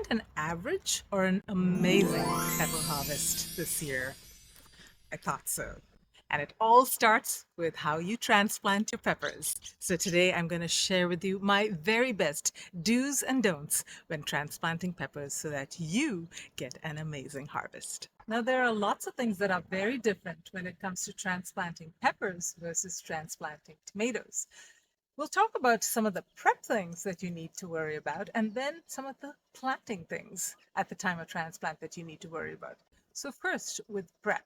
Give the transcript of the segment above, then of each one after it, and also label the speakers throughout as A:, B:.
A: want an average or an amazing pepper harvest this year? I thought so. And it all starts with how you transplant your peppers. So today I'm going to share with you my very best do's and don'ts when transplanting peppers so that you get an amazing harvest. Now, there are lots of things that are very different when it comes to transplanting peppers versus transplanting tomatoes. We'll talk about some of the prep things that you need to worry about, and then some of the planting things at the time of transplant that you need to worry about. So first, with prep.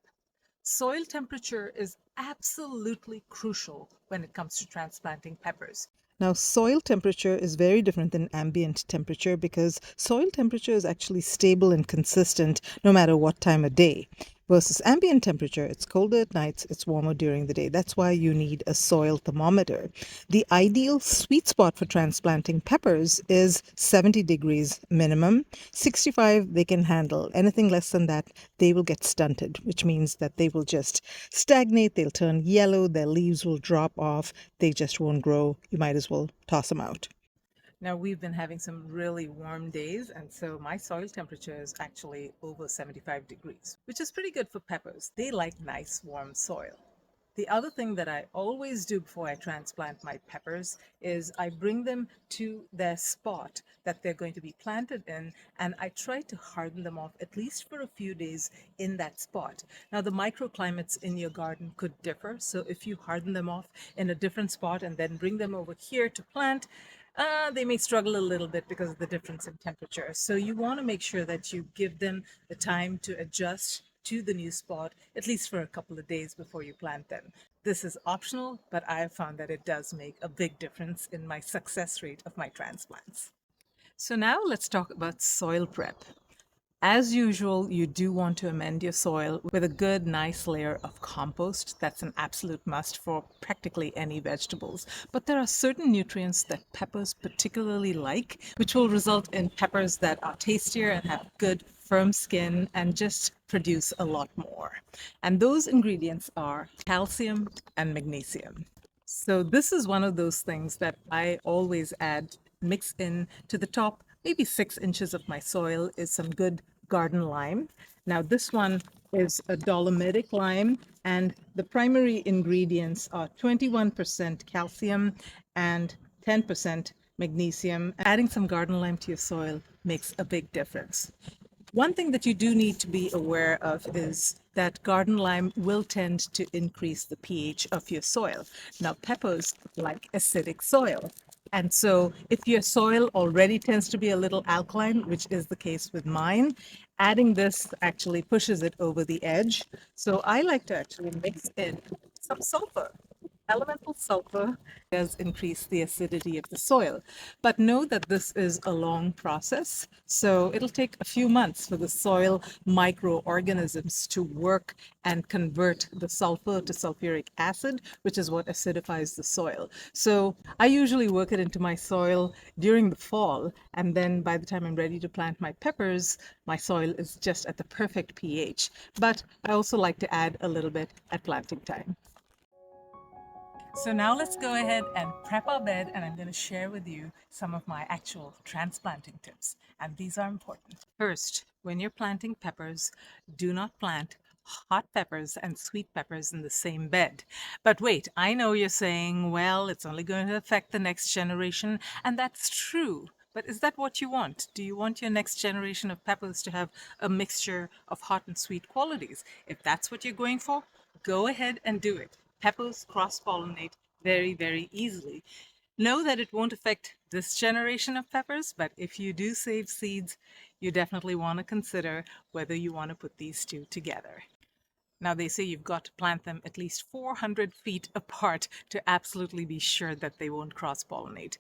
A: Soil temperature is absolutely crucial when it comes to transplanting peppers. Now, soil temperature is very different than ambient temperature because soil temperature is actually stable and consistent no matter what time of day. Versus ambient temperature, it's colder at nights, it's warmer during the day. That's why you need a soil thermometer. The ideal sweet spot for transplanting peppers is 70 degrees minimum. 65 they can handle. Anything less than that, they will get stunted, which means that they will just stagnate, they'll turn yellow, their leaves will drop off, they just won't grow. You might as well toss them out. Now, we've been having some really warm days, and so my soil temperature is actually over 75 degrees, which is pretty good for peppers. They like nice, warm soil. The other thing that I always do before I transplant my peppers is I bring them to their spot that they're going to be planted in, and I try to harden them off at least for a few days in that spot. Now, the microclimates in your garden could differ, so if you harden them off in a different spot and then bring them over here to plant, they may struggle a little bit because of the difference in temperature. So you want to make sure that you give them the time to adjust to the new spot, at least for a couple of days before you plant them. This is optional, but I have found that it does make a big difference in my success rate of my transplants. So now let's talk about soil prep. As usual, you do want to amend your soil with a good, nice layer of compost. That's an absolute must for practically any vegetables. But there are certain nutrients that peppers particularly like, which will result in peppers that are tastier and have good, firm skin and just produce a lot more. And those ingredients are calcium and magnesium. So this is one of those things that I always add, mix in to the top, maybe 6 inches of my soil is some good garden lime. Now this one is a dolomitic lime, and the primary ingredients are 21% calcium and 10% magnesium. Adding some garden lime to your soil makes a big difference. One thing that you do need to be aware of is that garden lime will tend to increase the pH of your soil. Now, peppers like acidic soil. And so, if your soil already tends to be a little alkaline, which is the case with mine, adding this actually pushes it over the edge. So, I like to actually mix in some sulfur. Elemental sulfur does increase the acidity of the soil, but know that this is a long process. So it'll take a few months for the soil microorganisms to work and convert the sulfur to sulfuric acid, which is what acidifies the soil. So I usually work it into my soil during the fall, and then by the time I'm ready to plant my peppers, my soil is just at the perfect pH. But I also like to add a little bit at planting time. So now let's go ahead and prep our bed, and I'm going to share with you some of my actual transplanting tips. And these are important. First, when you're planting peppers, do not plant hot peppers and sweet peppers in the same bed. But wait, I know you're saying, well, it's only going to affect the next generation, and that's true. But is that what you want? Do you want your next generation of peppers to have a mixture of hot and sweet qualities? If that's what you're going for, go ahead and do it. Peppers cross-pollinate very, very easily. Know that it won't affect this generation of peppers, but if you do save seeds, you definitely want to consider whether you want to put these two together. Now, they say you've got to plant them at least 400 feet apart to absolutely be sure that they won't cross-pollinate.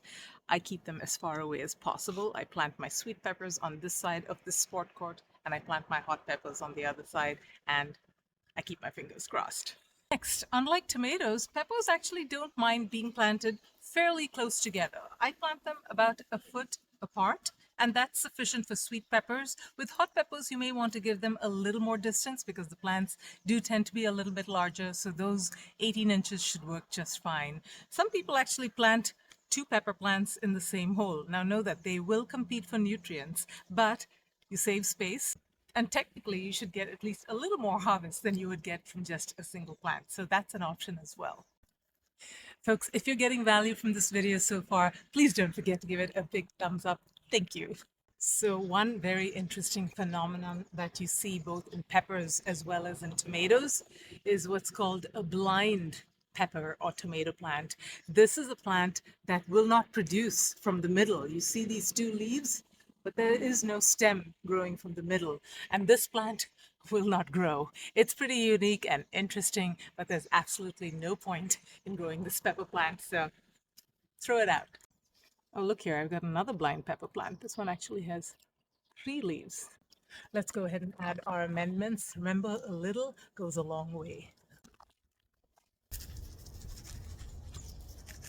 A: I keep them as far away as possible. I plant my sweet peppers on this side of the sport court, and I plant my hot peppers on the other side, and I keep my fingers crossed. Next, unlike tomatoes, peppers actually don't mind being planted fairly close together. I plant them about a foot apart, and that's sufficient for sweet peppers. With hot peppers, you may want to give them a little more distance because the plants do tend to be a little bit larger, so those 18 inches should work just fine. Some people actually plant two pepper plants in the same hole. Now know that they will compete for nutrients, but you save space. And technically, you should get at least a little more harvest than you would get from just a single plant. So that's an option as well. Folks, if you're getting value from this video so far, please don't forget to give it a big thumbs up. Thank you. So one very interesting phenomenon that you see both in peppers as well as in tomatoes is what's called a blind pepper or tomato plant. This is a plant that will not produce from the middle. You see these two leaves, but there is no stem growing from the middle. And this plant will not grow. It's pretty unique and interesting, but there's absolutely no point in growing this pepper plant. So throw it out. Oh, look here, I've got another blind pepper plant. This one actually has 3 leaves. Let's go ahead and add our amendments. Remember, a little goes a long way.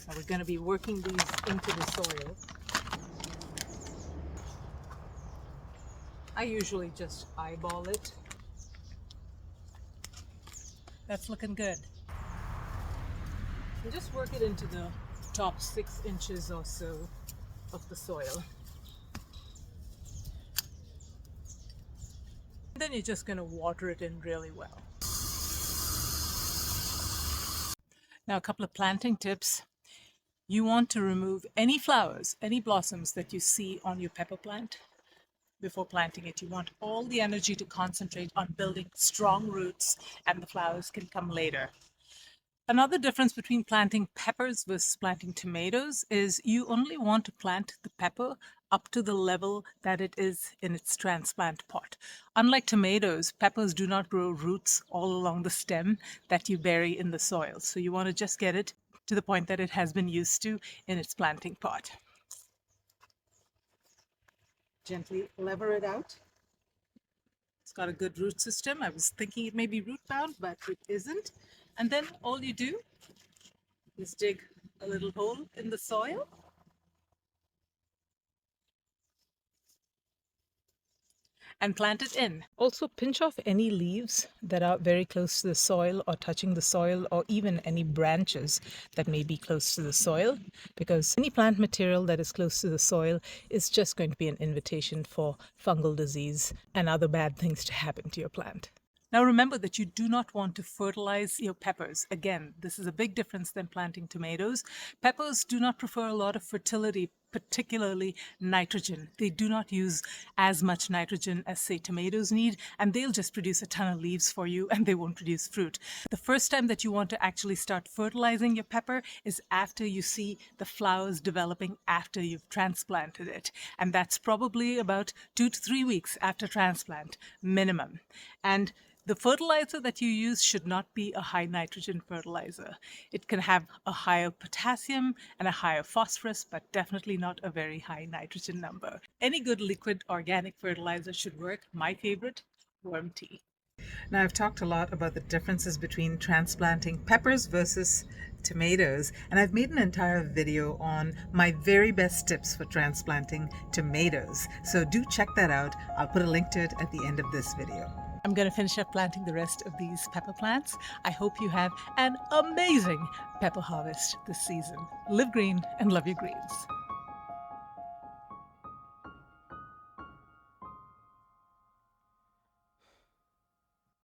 A: Now we're going to be working these into the soil. I usually just eyeball it. That's looking good. And just work it into the top 6 inches or so of the soil. And then you're just going to water it in really well. Now, a couple of planting tips. You want to remove any flowers, any blossoms that you see on your pepper plant before planting it. You want all the energy to concentrate on building strong roots, and the flowers can come later. Another difference between planting peppers versus planting tomatoes is you only want to plant the pepper up to the level that it is in its transplant pot. Unlike tomatoes, peppers do not grow roots all along the stem that you bury in the soil. So you want to just get it to the point that it has been used to in its planting pot. Gently lever it out. It's got a good root system. I was thinking it may be root bound, but it isn't. And then all you do is dig a little hole in the soil. And plant it in. Also pinch off any leaves that are very close to the soil or touching the soil, or even any branches that may be close to the soil, because any plant material that is close to the soil is just going to be an invitation for fungal disease and other bad things to happen to your plant. Now remember that you do not want to fertilize your peppers. Again, this is a big difference than planting tomatoes. Peppers do not prefer a lot of fertility, particularly nitrogen. They do not use as much nitrogen as, say, tomatoes need, and they'll just produce a ton of leaves for you and they won't produce fruit. The first time that you want to actually start fertilizing your pepper is after you see the flowers developing after you've transplanted it. And that's probably about 2 to 3 weeks after transplant, minimum. And the fertilizer that you use should not be a high nitrogen fertilizer. It can have a higher potassium and a higher phosphorus, but definitely not a very high nitrogen number. Any good liquid organic fertilizer should work. My favorite, worm tea. Now, I've talked a lot about the differences between transplanting peppers versus tomatoes, and I've made an entire video on my very best tips for transplanting tomatoes. So do check that out. I'll put a link to it at the end of this video. I'm going to finish up planting the rest of these pepper plants. I hope you have an amazing pepper harvest this season. Live green and love your greens.